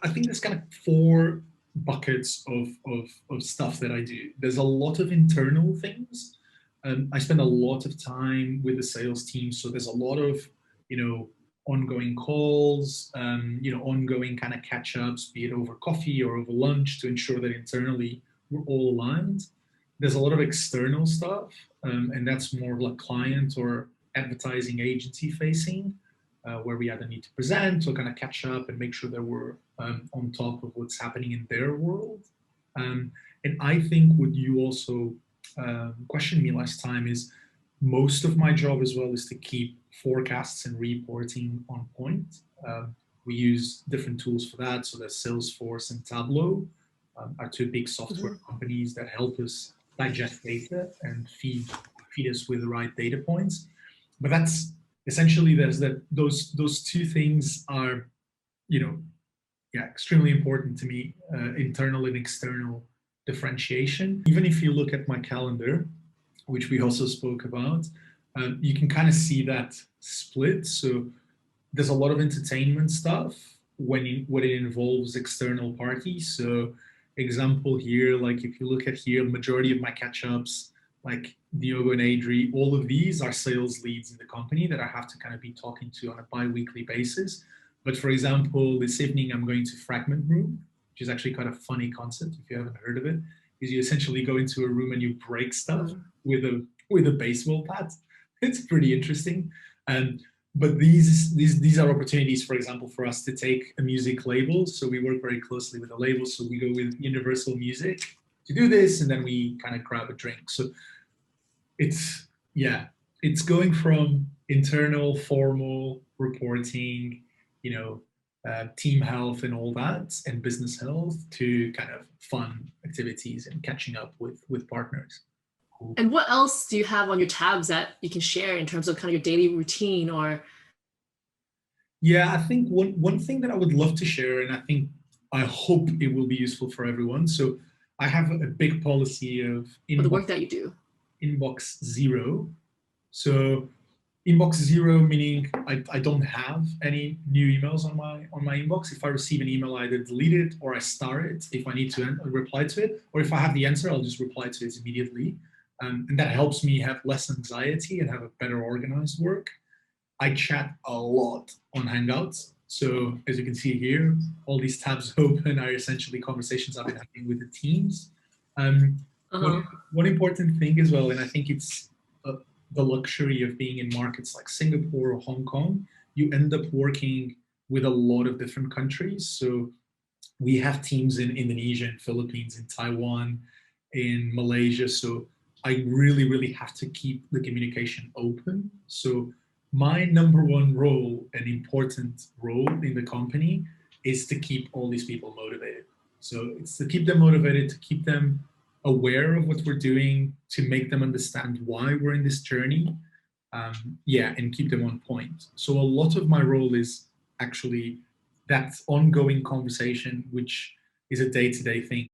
I think there's kind of four buckets of stuff that I do. There's a lot of internal things. I spend a lot of time with the sales team, so there's a lot of, ongoing calls, ongoing kind of catch-ups, be it over coffee or over lunch, to ensure that internally we're all aligned. There's a lot of external stuff, and that's more like client or advertising agency facing, where we either need to present or kind of catch up and make sure that we're on top of what's happening in their world. And I think what you also questioned me last time is most of my job as well is to keep forecasts and reporting on point. We use different tools for that. So there's Salesforce and Tableau, are two big software companies that help us digest data and feed us with the right data points. But that's essentially those two things are, extremely important to me, internal and external differentiation. Even if you look at my calendar, which we also spoke about, you can kind of see that split. So there's a lot of entertainment stuff when it involves external parties. So example here, like if you look at here, majority of my catch-ups, like Diogo and Adri, all of these are sales leads in the company that I have to kind of be talking to on a bi-weekly basis. But for example, this evening I'm going to Fragment Room, which is actually quite a funny concept if you haven't heard of it, is you essentially go into a room and you break stuff with a baseball bat. It's pretty interesting. But these are opportunities, for example, for us to take a music label. So we work very closely with the label. So we go with Universal Music to do this, and then we kind of grab a drink. So it's going from internal, formal reporting, team health and all that, and business health, to kind of fun activities and catching up with partners. Cool. And what else do you have on your tabs that you can share in terms of kind of your daily routine? Or yeah, I think one thing that I would love to share, and I hope it will be useful for everyone. So I have a big policy of the work that you do. Inbox zero. So inbox zero meaning I don't have any new emails on my inbox. If I receive an email, I either delete it or I star it if I need to reply to it, or if I have the answer, I'll just reply to it immediately. And that helps me have less anxiety and have a better organized work. I chat a lot on Hangouts. So as you can see here, all these tabs open are essentially conversations I've been having with the teams. One important thing as well, and I think it's the luxury of being in markets like Singapore or Hong Kong, you end up working with a lot of different countries. So we have teams in Indonesia, in Philippines, in Taiwan, in Malaysia. So I really, really have to keep the communication open. So my number one role, an important role in the company, is to keep all these people motivated. So it's to keep them motivated, to keep them aware of what we're doing, to make them understand why we're in this journey, and keep them on point. So a lot of my role is actually that ongoing conversation, which is a day-to-day thing.